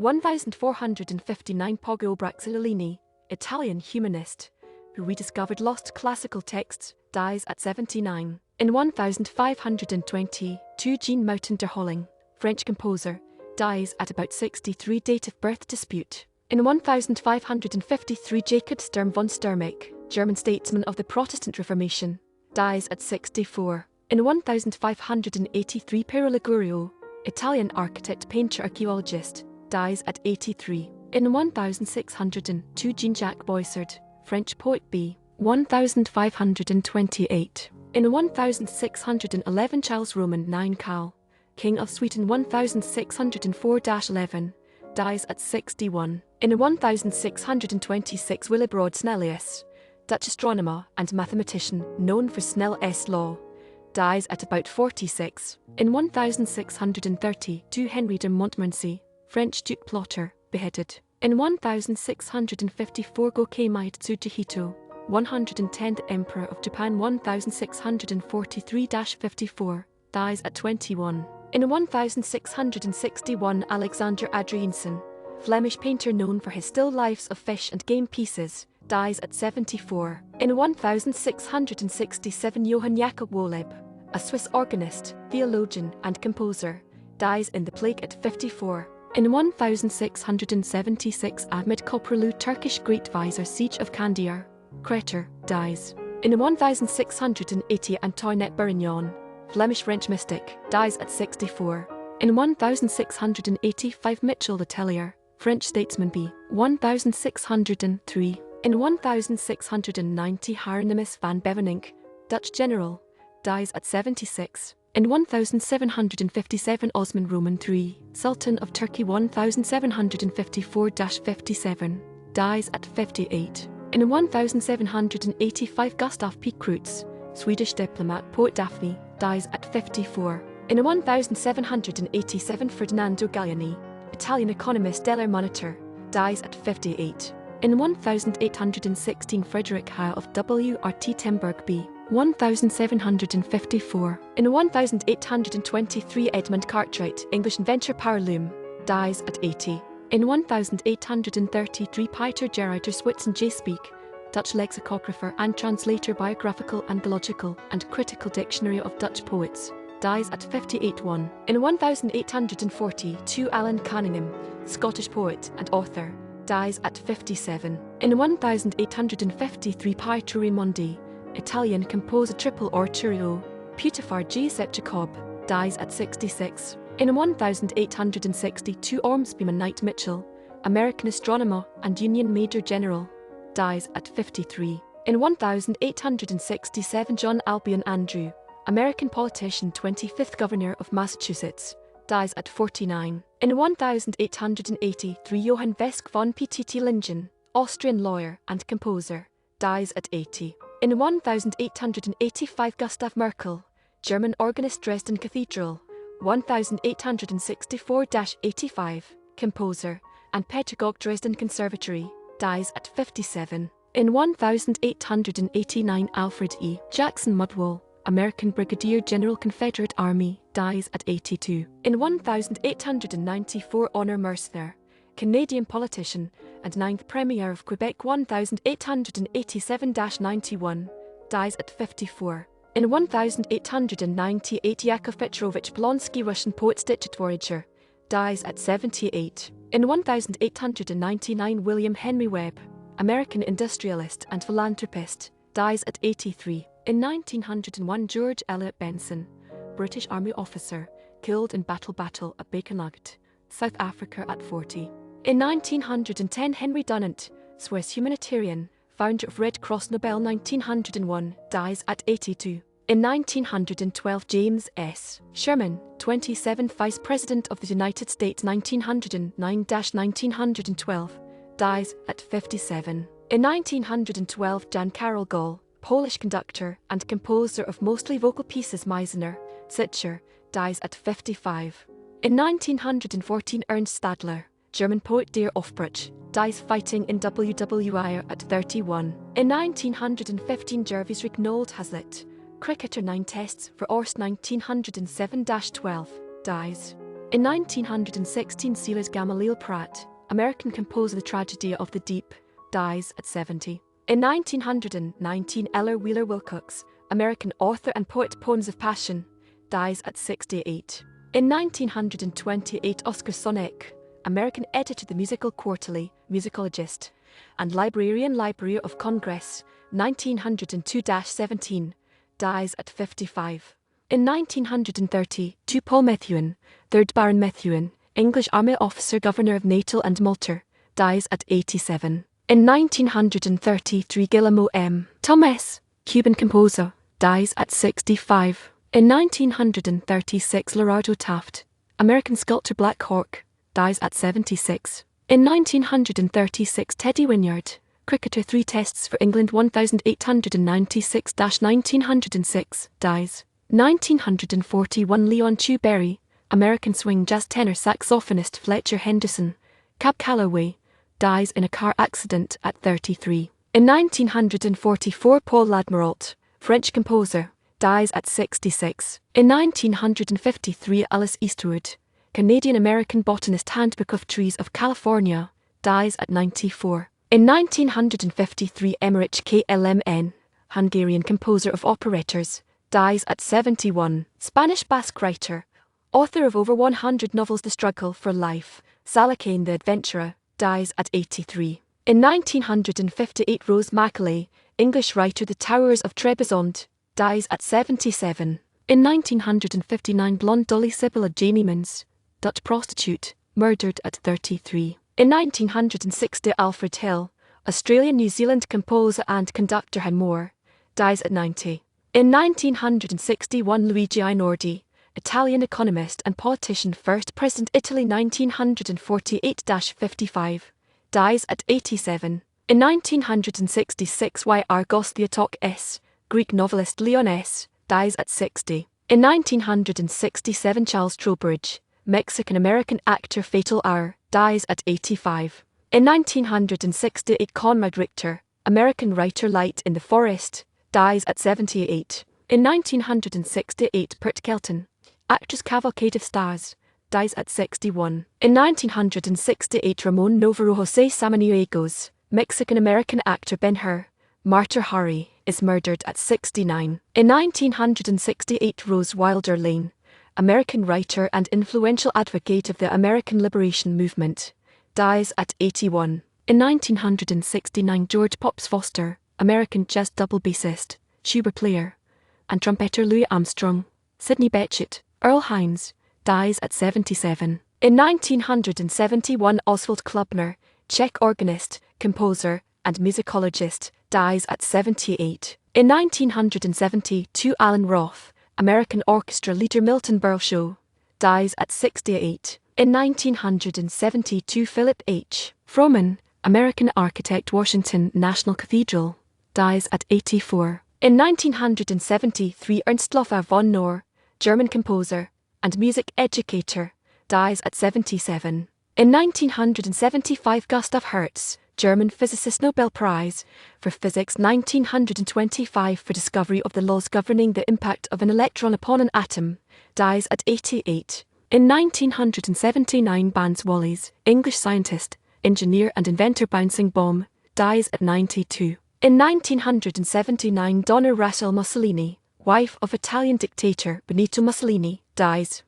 1459 Poggio Bracciolini, Italian humanist, who rediscovered lost classical texts, dies at 79. In 1522 Jean Mouton de Holling, French composer, dies at about 63. Date of birth dispute. In 1553 Jacob Sturm von Sturmeck, German statesman of the Protestant Reformation, dies at 64. In 1583 Pirro Ligorio, Italian architect, painter, archaeologist, dies at 83. In 1602 Jean-Jacques Boissard, French poet, b. 1528. In 1611 Charles Roman IX Cal, King of Sweden 1604-11, dies at 61. In 1626 Willebrord Snellius, Dutch astronomer and mathematician known for Snell's law, dies at about 46. In 1632 Henri de Montmorency, French duke plotter, beheaded. In 1654 Go-Kōmyō Tsugihito, 110th Emperor of Japan 1643-54, dies at 21. In 1661 Alexander Adriaenssen, Flemish painter known for his still lifes of fish and game pieces, dies at 74. In 1667 Johann Jakob Wolleb, a Swiss organist, theologian and composer, dies in the plague at 54. In 1676 Ahmed Koprulu, Turkish Great Vizier, Siege of Kandahar, Kreter, dies. In 1680 Antoinette Bourignon, Flemish-French mystic, dies at 64. In 1685 Michel le Tellier, French statesman, b. 1603. In 1690 Hieronymus van Beverningk, Dutch general, dies at 76. In 1757 Osman III, Sultan of Turkey 1754-57, dies at 58. In 1785 Gustaf P Creutz, Swedish diplomat, poet, Daphne, dies at 54. In 1787 Ferdinando Galiani, Italian economist, Deller Monitor, dies at 58. In 1816 Frederick I of Württemberg, b. 1754. In 1823 Edmund Cartwright, English inventor, power loom, dies at 80. In 1833 Pieter Gerardus Witsen Geysbeek, Dutch lexicographer and translator, biographical, anthological and critical dictionary of Dutch poets, dies at 58. In 1842 Allan Cunningham, Scottish poet and author, dies at 57. In 1853 Pietro Raimondi, Italian composer, triple or trio, Pietro Jacob, dies at 66. In 1862 Ormsby McKnight Mitchel, American astronomer and Union Major General, dies at 53. In 1867 John Albion Andrew, American politician, 25th Governor of Massachusetts, dies at 49. In 1883 Johann Vesque von Püttlingen, Austrian lawyer and composer, dies at 80. In 1885 Gustav Merkel, German organist, Dresden Cathedral, 1864-85, composer and pedagogue, Dresden Conservatory, dies at 57. In 1889 Alfred E. Jackson Mudwall, American Brigadier General, Confederate Army, dies at 82. In 1894 Honor Mercer, Canadian politician and 9th Premier of Quebec 1887-91, dies at 54. In 1898 Yakov Petrovich Polonsky, Russian poet, stitchvoyager, dies at 78. In 1899 William Henry Webb, American industrialist and philanthropist, dies at 83. In 1901 George Elliot Benson, British Army officer, killed in battle at Bakernacht, South Africa at 40. In 1910 Henry Dunant, Swiss humanitarian, founder of Red Cross, Nobel 1901, dies at 82. In 1912 James S. Sherman, 27th Vice President of the United States 1909-1912, dies at 57. In 1912 Jan Karol Goll, Polish conductor and composer of mostly vocal pieces, Meisner, Sitcher, dies at 55. In 1914 Ernst Stadler, German poet, Der Aufbruch, dies fighting in WWI at 31. In 1915 Jervis Rignold Hazlitt, cricketer, 9 tests for Orst 1907-12, dies. In 1916, Silas Gamaliel Pratt, American composer of the Tragedy of the Deep, dies at 70. In 1919, Eller Wheeler Wilcox, American author and poet, Poems of Passion, dies at 68. In 1928, Oscar Sonnett, American editor of the Musical Quarterly, musicologist, and librarian, Library of Congress, 1902-17, dies at 55. In 1932, Paul Methuen, 3rd Baron Methuen, English Army officer, governor of Natal and Malta, dies at 87. In 1933, Guillermo M. Thomas, Cuban composer, dies at 65. In 1936, Lorado Taft, American sculptor, Black Hawk, dies at 76. In 1936, Teddy Wynyard, cricketer, 3 Tests for England 1896-1906, dies. 1941, Leon Chu Berry, American swing jazz tenor, saxophonist, Fletcher Henderson, Cab Calloway, dies in a car accident at 33. In 1944, Paul Ladmirault, French composer, dies at 66. In 1953, Alice Eastwood, Canadian-American botanist, Handbook of Trees of California, dies at 94. In 1953, Emmerich Klmn, Hungarian composer of operettas, dies at 71. Spanish Basque writer, author of over 100 novels, The Struggle for Life, Salakane the Adventurer, dies at 83. In 1958, Rose Macaulay, English writer, The Towers of Trebizond, dies at 77. In 1959, blonde Dolly Sibylla Janiemans, Dutch prostitute, murdered at 33. In 1960, Alfred Hill, Australian-New Zealand composer and conductor, and more, dies at 90. In 1961, Luigi Einaudi, Italian economist and politician, first President Italy 1948-55, dies at 87. In 1966, Y.R. Gosthiatok S., Greek novelist Leon S., dies at 60. In 1967, Charles Trowbridge, Mexican-American actor, Fatal Hour, dies at 85. In 1968, Conrad Richter, American writer, Light in the Forest, dies at 78. In 1968, Pert Kelton, actress, Cavalcade of Stars, dies at 61. In 1968, Ramon Novarro José Samaniegos, Mexican-American actor, Ben-Hur, martyr Hari, is murdered at 69. In 1968, Rose Wilder Lane, American writer and influential advocate of the American Liberation Movement, dies at 81. In 1969, George Pops Foster, American jazz double bassist, tuba player, and trumpeter, Louis Armstrong, Sidney Bechet, Earl Hines, dies at 77. In 1971, Oswald Klubner, Czech organist, composer, and musicologist, dies at 78. In 1972, Alan Roth, American orchestra leader, Milton Berle, dies at 68. In 1972, Philip H. Froman, American architect, Washington National Cathedral, dies at 84. In 1973, Ernst Lothar von Knorr, German composer and music educator, dies at 77. In 1975, Gustav Hertz, German physicist, Nobel Prize for Physics 1925 for discovery of the laws governing the impact of an electron upon an atom, dies at 88. In 1979, Vance Wallis, English scientist, engineer and inventor, Bouncing Bomb, dies at 92. In 1979, Donna Rachel Mussolini, wife of Italian dictator Benito Mussolini, dies.